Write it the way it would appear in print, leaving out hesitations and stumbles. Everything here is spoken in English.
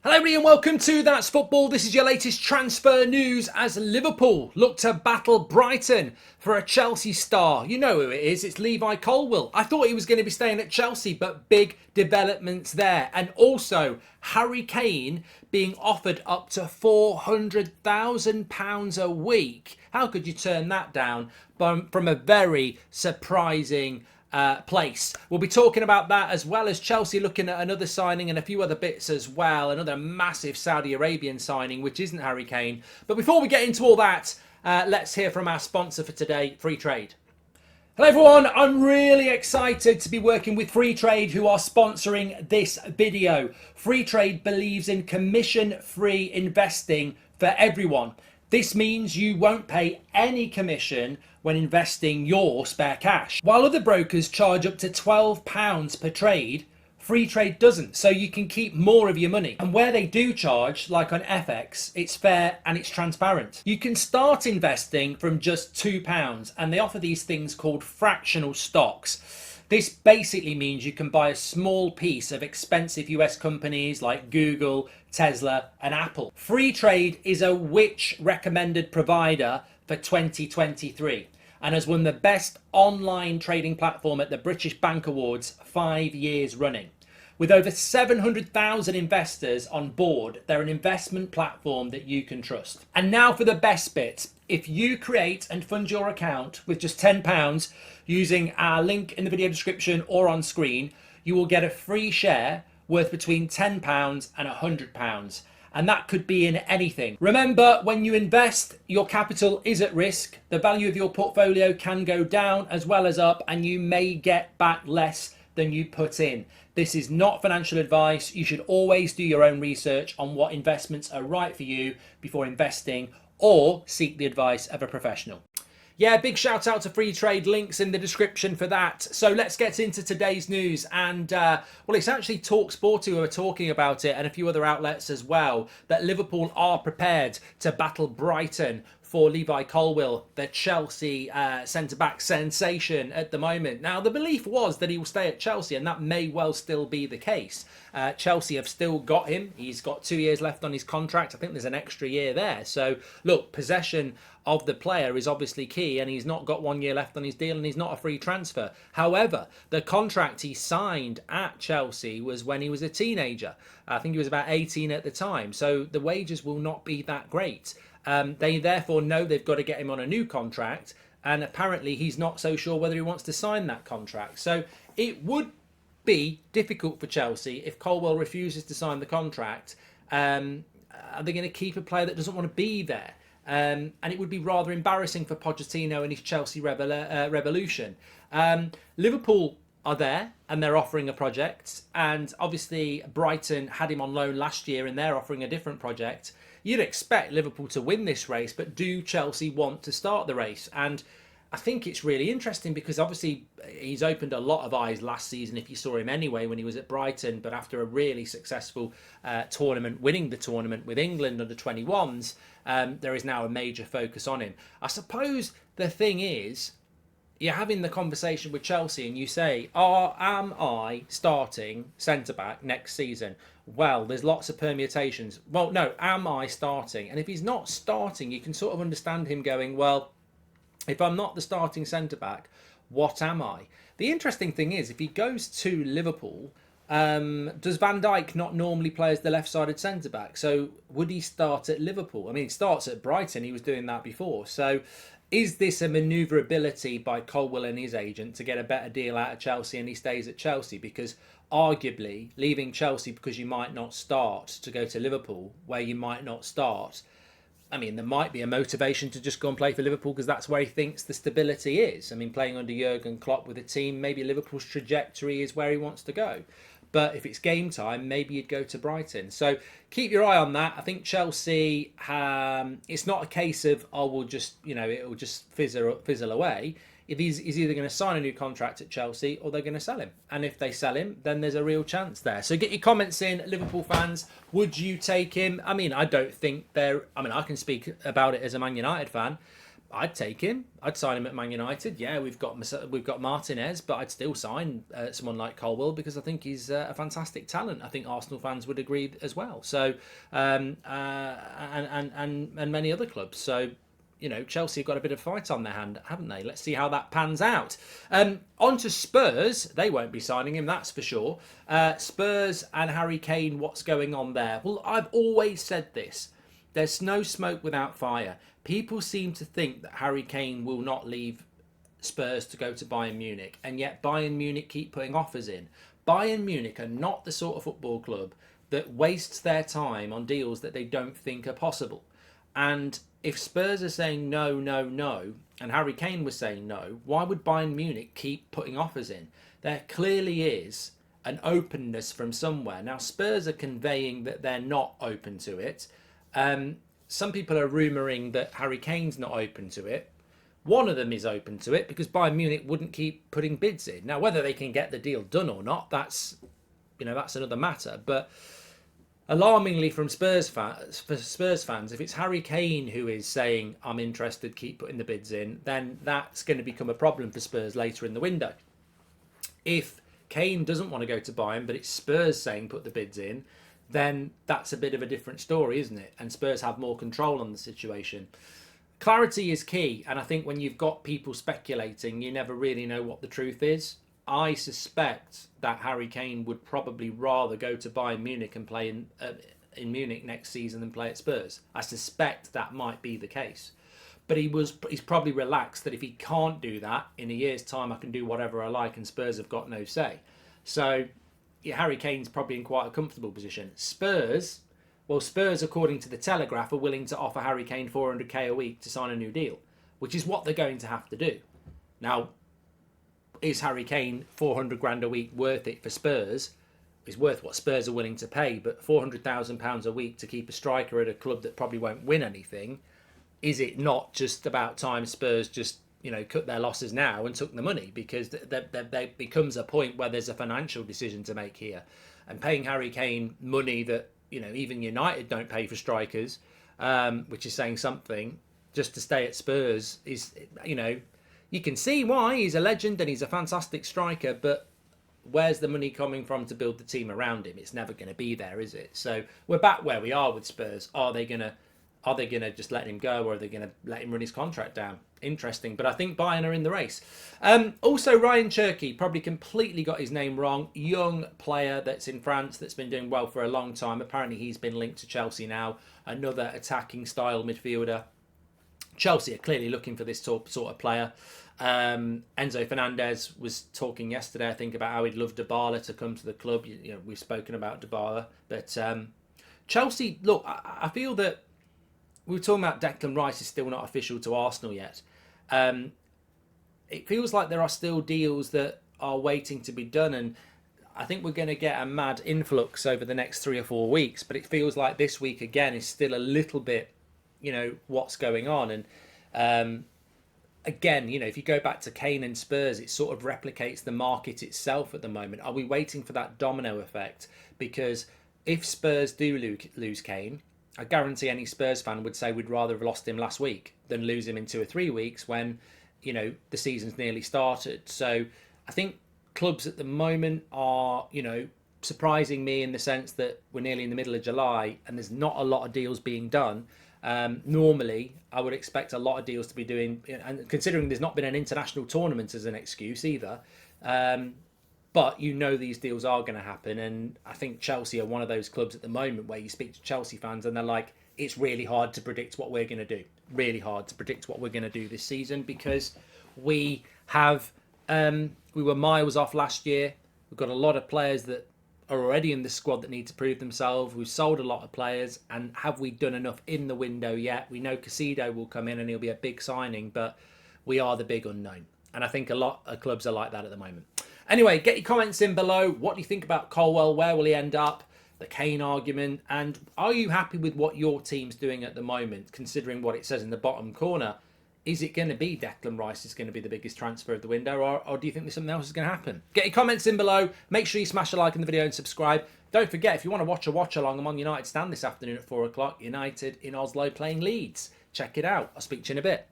Hello everybody and welcome to That's Football. This is your latest transfer news as Liverpool look to battle Brighton for a Chelsea star. You know who it is, it's Levi Colwill. I thought he was going to be staying at Chelsea, but big developments there. And also Harry Kane being offered up to £400,000 a week. How could you turn that down from a very surprising place? We'll be talking about that, as well as Chelsea looking at another signing and a few other bits as well. Another massive Saudi Arabian signing, which isn't Harry Kane. But before we get into all that, let's hear from our sponsor for today, Free Trade. Hello everyone, I'm really excited to be working with Free Trade, who are sponsoring this video. Free Trade believes in commission-free investing for everyone. This means you won't pay any commission when investing your spare cash. While other brokers charge up to £12 per trade, Free Trade doesn't, so you can keep more of your money. And where they do charge, like on FX, it's fair and it's transparent. You can start investing from just £2, and they offer these things called fractional stocks. This basically means you can buy a small piece of expensive US companies like Google, Tesla and Apple. Free Trade is a Which recommended provider for 2023 and has won the best online trading platform at the British Bank Awards 5 years running. With over 700,000 investors on board, they're an investment platform that you can trust. And now for the best bit. If you create and fund your account with just £10 using our link in the video description or on screen, you will get a free share worth between £10 and £100. And that could be in anything. Remember, when you invest, your capital is at risk. The value of your portfolio can go down as well as up, and you may get back less than you put in. This is not financial advice. You should always do your own research on what investments are right for you before investing, or seek the advice of a professional. Yeah, big shout out to Free Trade, links in the description for that. So let's get into today's news. And well, it's actually TalkSport who are talking about it, and a few other outlets as well, that Liverpool are prepared to battle Brighton for Levi Colwill, the Chelsea centre-back sensation at the moment. Now, the belief was that he will stay at Chelsea, and that may well still be the case. Chelsea have still got him. He's got 2 years left on his contract. I think there's an extra year there. So, look, possession of the player is obviously key, and he's not got 1 year left on his deal, and he's not a free transfer. However, the contract he signed at Chelsea was when he was a teenager. I think he was about 18 at the time. So the wages will not be that great. They therefore know they've got to get him on a new contract, and apparently he's not so sure whether he wants to sign that contract. So it would be difficult for Chelsea if Colwill refuses to sign the contract. Are they going to keep a player that doesn't want to be there? And it would be rather embarrassing for Pochettino and his Chelsea revolution. Liverpool are there and they're offering a project, and obviously Brighton had him on loan last year and they're offering a different project. You'd expect Liverpool to win this race, but do Chelsea want to start the race? And I think it's really interesting because obviously he's opened a lot of eyes last season, if you saw him anyway, when he was at Brighton. But after a really successful tournament, winning the tournament with England under 21s, there is now a major focus on him. I suppose the thing is, you're having the conversation with Chelsea and you say, am I starting centre-back next season? Well, there's lots of permutations. Well, no, am I starting? And if he's not starting, you can sort of understand him going, well, if I'm not the starting centre-back, what am I? The interesting thing is, if he goes to Liverpool, does Van Dijk not normally play as the left-sided centre-back? So would he start at Liverpool? I mean, he starts at Brighton. He was doing that before. So is this a manoeuvrability by Colwill and his agent to get a better deal out of Chelsea and he stays at Chelsea? Because arguably, leaving Chelsea because you might not start to go to Liverpool, where you might not start, I mean, there might be a motivation to just go and play for Liverpool because that's where he thinks the stability is. I mean, playing under Jurgen Klopp with a team, maybe Liverpool's trajectory is where he wants to go. But if it's game time, maybe you'd go to Brighton. So keep your eye on that. I think Chelsea, it's not a case of, we'll just, it'll just fizzle away. If he's either going to sign a new contract at Chelsea or they're going to sell him. And if they sell him, then there's a real chance there. So get your comments in, Liverpool fans. Would you take him? I mean, I don't think I can speak about it as a Man United fan. I'd take him. I'd sign him at Man United. Yeah, we've got Martinez, but I'd still sign someone like Colwill because I think he's a fantastic talent. I think Arsenal fans would agree as well. So, and many other clubs. So, Chelsea have got a bit of a fight on their hand, haven't they? Let's see how that pans out. On to Spurs. They won't be signing him, that's for sure. Spurs and Harry Kane, what's going on there? Well, I've always said this. There's no smoke without fire. People seem to think that Harry Kane will not leave Spurs to go to Bayern Munich, and yet Bayern Munich keep putting offers in. Bayern Munich are not the sort of football club that wastes their time on deals that they don't think are possible. And if Spurs are saying no, no, no, and Harry Kane was saying no, why would Bayern Munich keep putting offers in? There clearly is an openness from somewhere. Now, Spurs are conveying that they're not open to it. Some people are rumouring that Harry Kane's not open to it. One of them is open to it because Bayern Munich wouldn't keep putting bids in. Now, whether they can get the deal done or not, that's another matter. But alarmingly from Spurs fans, if it's Harry Kane who is saying, I'm interested, keep putting the bids in, then that's going to become a problem for Spurs later in the window. If Kane doesn't want to go to Bayern, but it's Spurs saying put the bids in, then that's a bit of a different story, isn't it? And Spurs have more control on the situation. Clarity is key, and I think when you've got people speculating, you never really know what the truth is. I suspect that Harry Kane would probably rather go to Bayern Munich and play in Munich next season than play at Spurs. I suspect that might be the case. But he's probably relaxed that if he can't do that, in a year's time I can do whatever I like and Spurs have got no say. So yeah, Harry Kane's probably in quite a comfortable position. Spurs, according to the Telegraph, are willing to offer Harry Kane 400k a week to sign a new deal, which is what they're going to have to do. Now, is Harry Kane 400 grand a week worth it for Spurs? Is worth what Spurs are willing to pay, but £400,000 a week to keep a striker at a club that probably won't win anything, is it not just about time Spurs just cut their losses now and took the money? Because there becomes a point where there's a financial decision to make here, and paying Harry Kane money that even United don't pay for strikers, which is saying something, just to stay at Spurs is you can see why he's a legend and he's a fantastic striker, but where's the money coming from to build the team around him? It's never going to be there, is it? So we're back where we are with Spurs. Are they gonna just let him go, or are they going to let him run his contract down? Interesting, but I think Bayern are in the race. Also, Ryan Cherky probably completely got his name wrong. Young player that's in France that's been doing well for a long time. Apparently, he's been linked to Chelsea now. Another attacking style midfielder. Chelsea are clearly looking for this sort of player. Enzo Fernandez was talking yesterday, I think, about how he'd love Dybala to come to the club. We've spoken about Dybala, but Chelsea. Look, I feel that we were talking about Declan Rice is still not official to Arsenal yet. It feels like there are still deals that are waiting to be done, and I think we're going to get a mad influx over the next 3 or 4 weeks. But it feels like this week again is still a little bit, what's going on. And again, if you go back to Kane and Spurs, it sort of replicates the market itself at the moment. Are we waiting for that domino effect? Because if Spurs do lose Kane, I guarantee any Spurs fan would say we'd rather have lost him last week than lose him in 2 or 3 weeks when, the season's nearly started. So I think clubs at the moment are, surprising me in the sense that we're nearly in the middle of July and there's not a lot of deals being done. Normally, I would expect a lot of deals to be doing, and considering there's not been an international tournament as an excuse either, but these deals are going to happen. And I think Chelsea are one of those clubs at the moment where you speak to Chelsea fans and they're like, it's really hard to predict what we're going to do. Really hard to predict what we're going to do this season because we were miles off last year. We've got a lot of players that are already in the squad that need to prove themselves. We've sold a lot of players, and have we done enough in the window yet? We know Casido will come in and he'll be a big signing, but we are the big unknown. And I think a lot of clubs are like that at the moment. Anyway, get your comments in below. What do you think about Colwill? Where will he end up? The Kane argument. And are you happy with what your team's doing at the moment, considering what it says in the bottom corner? Is it going to be Declan Rice is going to be the biggest transfer of the window, or do you think there's something else is going to happen? Get your comments in below. Make sure you smash a like on the video and subscribe. Don't forget, if you want to watch a watch-along, I'm on United Stand this afternoon at 4 o'clock. United in Oslo playing Leeds. Check it out. I'll speak to you in a bit.